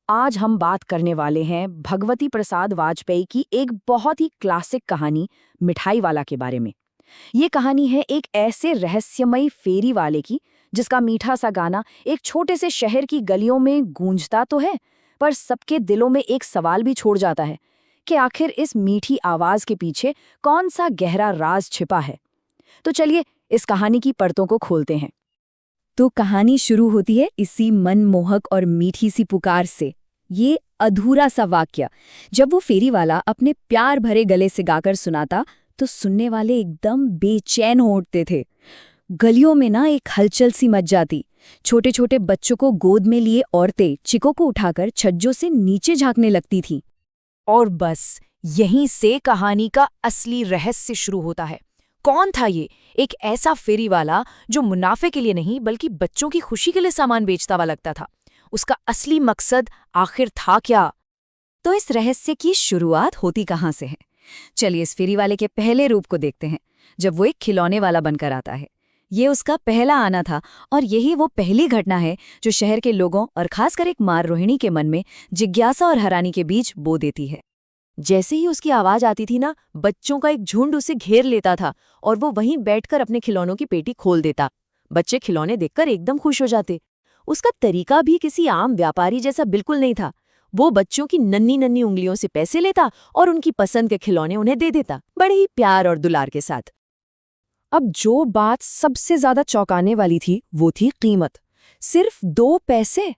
आज हम बात करने वाले हैं भगवती प्रसाद वाजपेयी की एक बहुत ही क्लासिक कहानी मिठाई वाला के बारे में। ये कहानी है एक ऐसे रहस्यमयी फेरी वाले की जिसका मीठा सा गाना एक छोटे से शहर की गलियों में गूंजता तो है, पर सबके दिलों में एक सवाल भी छोड़ जाता है कि आखिर इस मीठी आवाज के पीछे कौन सा गहरा राज छिपा है। तो चलिए इस कहानी की परतों को खोलते हैं। तो कहानी शुरू होती है इसी मनमोहक और मीठी सी पुकार से। ये अधूरा सा वाक्य जब वो फेरी वाला अपने प्यार भरे गले से गाकर सुनाता तो सुनने वाले एकदम बेचैन हो उठते थे। गलियों में ना एक हलचल सी मच जाती। छोटे छोटे बच्चों को गोद में लिए औरतें चिकों को उठाकर छज्जों से नीचे झांकने लगती थीं। और बस यहीं से कहानी का असली रहस्य शुरू होता है। कौन था ये एक ऐसा फेरी वाला जो मुनाफे के लिए नहीं बल्कि बच्चों की खुशी के लिए सामान बेचता हुआ लगता था? उसका असली मकसद आखिर था क्या? तो इस रहस्य की शुरुआत होती कहाँ से है? चलिए इस फेरी वाले के पहले रूप को देखते हैं, जब वो एक खिलौने वाला बनकर आता है। ये उसका पहला आना था और यही वो पहली घटना है जो शहर के लोगों और खासकर एक माँ रोहिणी के मन में जिज्ञासा और हैरानी के बीच बो देती है। जैसे ही उसकी आवाज आती थी ना, बच्चों का एक झुंड उसे घेर लेता था और वो वहीं बैठकर अपने खिलौनों की पेटी खोल देता। बच्चे खिलौने देखकर एकदम खुश हो जाते। उसका तरीका भी किसी आम व्यापारी जैसा बिल्कुल नहीं था। वो बच्चों की नन्ही नन्ही उंगलियों से पैसे लेता और उनकी पसंद के खिलौने उन्हें दे देता, बड़े ही प्यार और दुलार के साथ। अब जो बात सबसे ज्यादा चौंकाने वाली थी वो थी कीमत। सिर्फ 2 पैसे।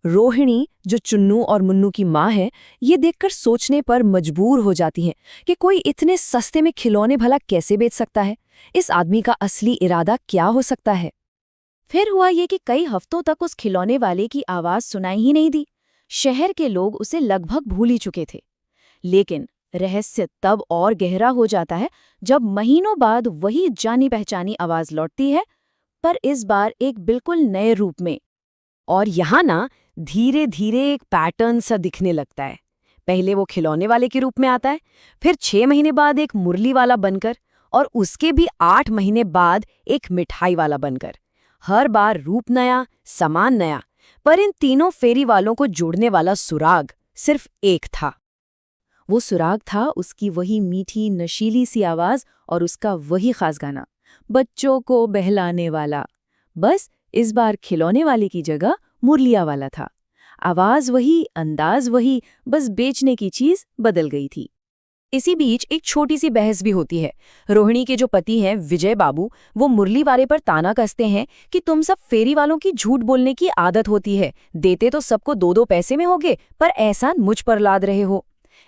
रोहिणी, जो चुन्नू और मुन्नू की माँ है, ये देखकर सोचने पर मजबूर हो जाती हैं कि कोई इतने सस्ते में खिलौने भला कैसे बेच सकता है। इस आदमी का असली इरादा क्या हो सकता है? फिर हुआ ये कि कई हफ्तों तक उस खिलौने वाले की आवाज सुनाई ही नहीं दी। शहर के लोग उसे लगभग भूल ही चुके थे। लेकिन रहस्य तब और गहरा हो जाता है जब महीनों बाद वही जानी पहचानी आवाज लौटती है, पर इस बार एक बिल्कुल नए रूप में। और यहाँ ना धीरे धीरे एक पैटर्न सा दिखने लगता है। पहले वो खिलौने वाले के रूप में आता है, फिर 6 महीने बाद एक मुरली वाला बनकर, और उसके भी 8 महीने बाद एक मिठाई वाला बनकर। हर बार रूप नया, सामान नया, पर इन तीनों फेरी वालों को जोड़ने वाला सुराग सिर्फ एक था। वो सुराग था उसकी वही मीठी नशीली सी आवाज और उसका वही खास गाना, बच्चों को बहलाने वाला। बस इस बार खिलौने वाले की जगह मुरलिया वाला था। आवाज वही, अंदाज वही, बस बेचने की चीज बदल गई थी। इसी बीच एक छोटी सी बहस भी होती है। रोहिणी के जो पति हैं विजय बाबू, वो मुरली वाले पर ताना कसते हैं कि तुम सब फेरी वालों की झूठ बोलने की आदत होती है, देते तो सबको 2-2 पैसे में होगे, पर एहसान मुझ पर लाद रहे हो।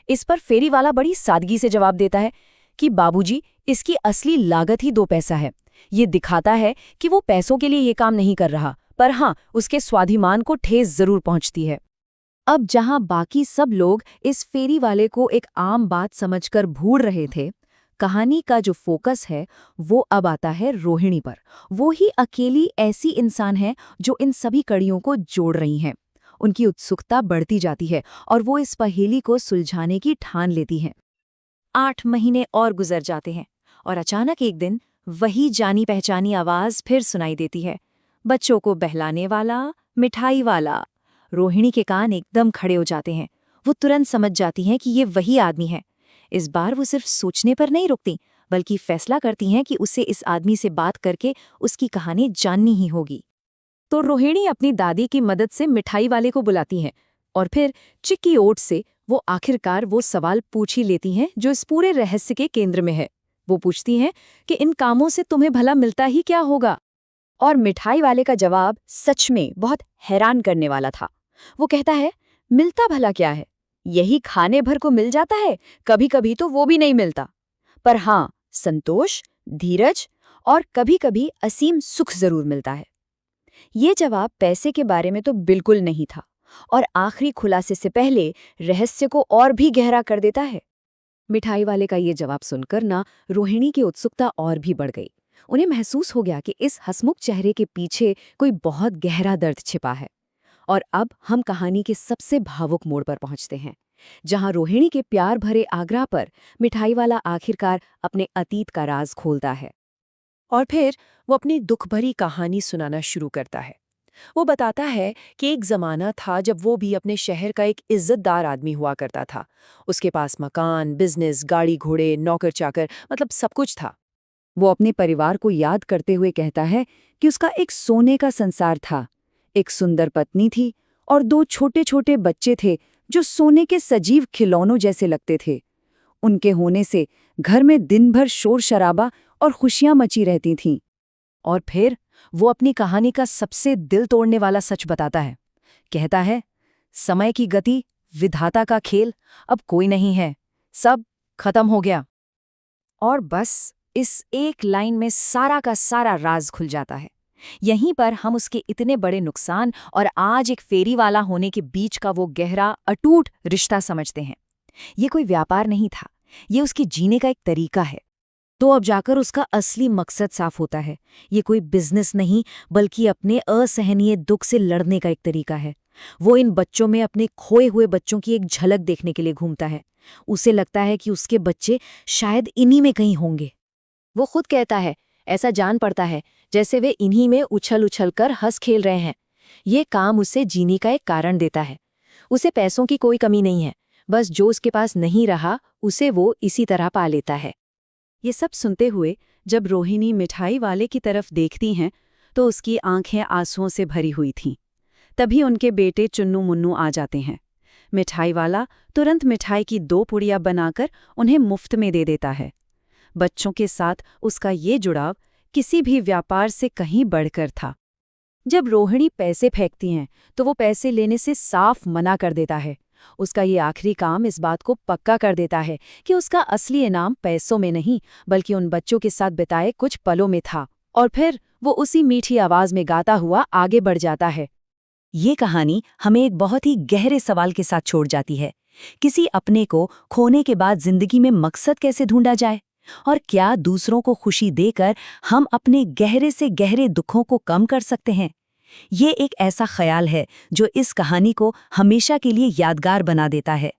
इस पर फेरी वाला बड़ी सादगी से जवाब देता है कि बाबूजी, इसकी असली लागत ही 2 पैसा है। ये दिखाता है कि वो पैसों के लिए ये काम नहीं कर रहा, पर हाँ, उसके स्वाभिमान को ठेस जरूर पहुंचती है। अब जहां बाकी सब लोग इस फेरी वाले को एक आम बात समझकर भूल रहे थे, कहानी का जो फोकस है वो अब आता है रोहिणी पर। वो ही अकेली ऐसी इंसान है जो इन सभी कड़ियों को जोड़ रही है। उनकी उत्सुकता बढ़ती जाती है और वो इस पहेली को सुलझाने की ठान लेती है। 8 महीने और गुजर जाते हैं और अचानक एक दिन वही जानी पहचानी आवाज फिर सुनाई देती है, बच्चों को बहलाने वाला, मिठाई वाला। रोहिणी के कान एकदम खड़े हो जाते हैं। वो तुरंत समझ जाती हैं कि ये वही आदमी है। इस बार वो सिर्फ सोचने पर नहीं रुकती, बल्कि फैसला करती हैं कि उसे इस आदमी से बात करके उसकी कहानी जाननी ही होगी। तो रोहिणी अपनी दादी की मदद से मिठाई वाले को बुलाती हैं और फिर चिक्की ओट से वो आखिरकार वो सवाल पूछ ही लेती हैं जो इस पूरे रहस्य के केंद्र में है। वो पूछती हैं कि इन कामों से तुम्हें भला मिलता ही क्या होगा? और मिठाई वाले का जवाब सच में बहुत हैरान करने वाला था। वो कहता है, मिलता भला क्या है? यही खाने भर को मिल जाता है, कभी कभी तो वो भी नहीं मिलता। पर हाँ, संतोष, धीरज और कभी कभी असीम सुख जरूर मिलता है। ये जवाब पैसे के बारे में तो बिल्कुल नहीं था और आखिरी खुलासे से पहले रहस्य को और भी गहरा कर देता है। मिठाई वाले का ये जवाब सुनकर ना रोहिणी की उत्सुकता और भी बढ़ गई। उन्हें महसूस हो गया कि इस हंसमुख चेहरे के पीछे कोई बहुत गहरा दर्द छिपा है। और अब हम कहानी के सबसे भावुक मोड़ पर पहुंचते हैं, जहां रोहिणी के प्यार भरे आग्रह पर मिठाई वाला आखिरकार अपने अतीत का राज खोलता है। और फिर वो अपनी दुख भरी कहानी सुनाना शुरू करता है। वो बताता है कि एक ज़माना था जब वो भी अपने शहर का एक इज़्ज़तदार आदमी हुआ करता था। उसके पास मकान, बिज़नेस, गाड़ी घोड़े, नौकर-चाकर मतलब सब कुछ था। वो अपने परिवार को याद करते हुए कहता है कि उसका एक सोने का संसार था, एक सुंदर पत्नी थी और 2 छोटे-छोटे बच्चे थे जो सोने के सजीव खिलौनों जैसे लगते थे। उनके होने से घर में दिन भर शोर-शराबा और खुशियां मची रहती थीं। और फिर वो अपनी कहानी का सबसे दिल तोड़ने वाला सच बताता है। कहता है, समय की गति, विधाता का खेल, अब कोई नहीं है, सब खत्म हो गया। और बस इस एक लाइन में सारा का सारा राज खुल जाता है। यहीं पर हम उसके इतने बड़े नुकसान और आज एक फेरी वाला होने के बीच का वो गहरा, अटूट रिश्ता समझते हैं। ये कोई व्यापार नहीं था, ये उसके जीने का एक तरीका है। तो अब जाकर उसका असली मकसद साफ होता है। ये कोई बिजनेस नहीं, बल्कि अपने असहनीय दुख से लड़ने का एक तरीका है। वो इन बच्चों में अपने खोए हुए बच्चों की एक झलक देखने के लिए घूमता है। उसे लगता है कि उसके बच्चे शायद इन्हीं में कहीं होंगे। वो खुद कहता है, ऐसा जान पड़ता है जैसे वे इन्हीं में उछल उछल कर हंस खेल रहे हैं। ये काम उसे जीने का एक कारण देता है। उसे पैसों की कोई कमी नहीं है, बस जो उसके पास नहीं रहा उसे वो इसी तरह पा लेता है। ये सब सुनते हुए जब रोहिणी मिठाई वाले की तरफ देखती हैं तो उसकी आंखें आंसुओं से भरी हुई थीं। तभी उनके बेटे चुन्नू मुन्नू आ जाते हैं। मिठाई वाला तुरंत मिठाई की 2 पुड़िया बनाकर उन्हें मुफ्त में दे देता है। बच्चों के साथ उसका ये जुड़ाव किसी भी व्यापार से कहीं बढ़कर था। जब रोहिणी पैसे फेंकती हैं तो वो पैसे लेने से साफ मना कर देता है। उसका ये आखिरी काम इस बात को पक्का कर देता है कि उसका असली इनाम पैसों में नहीं, बल्कि उन बच्चों के साथ बिताए कुछ पलों में था। और फिर वो उसी मीठी आवाज में गाता हुआ आगे बढ़ जाता है। ये कहानी हमें एक बहुत ही गहरे सवाल के साथ छोड़ जाती है। किसी अपने को खोने के बाद जिंदगी में मकसद कैसे ढूंढा जाए? और क्या दूसरों को खुशी देकर हम अपने गहरे से गहरे दुखों को कम कर सकते हैं? ये एक ऐसा ख्याल है जो इस कहानी को हमेशा के लिए यादगार बना देता है।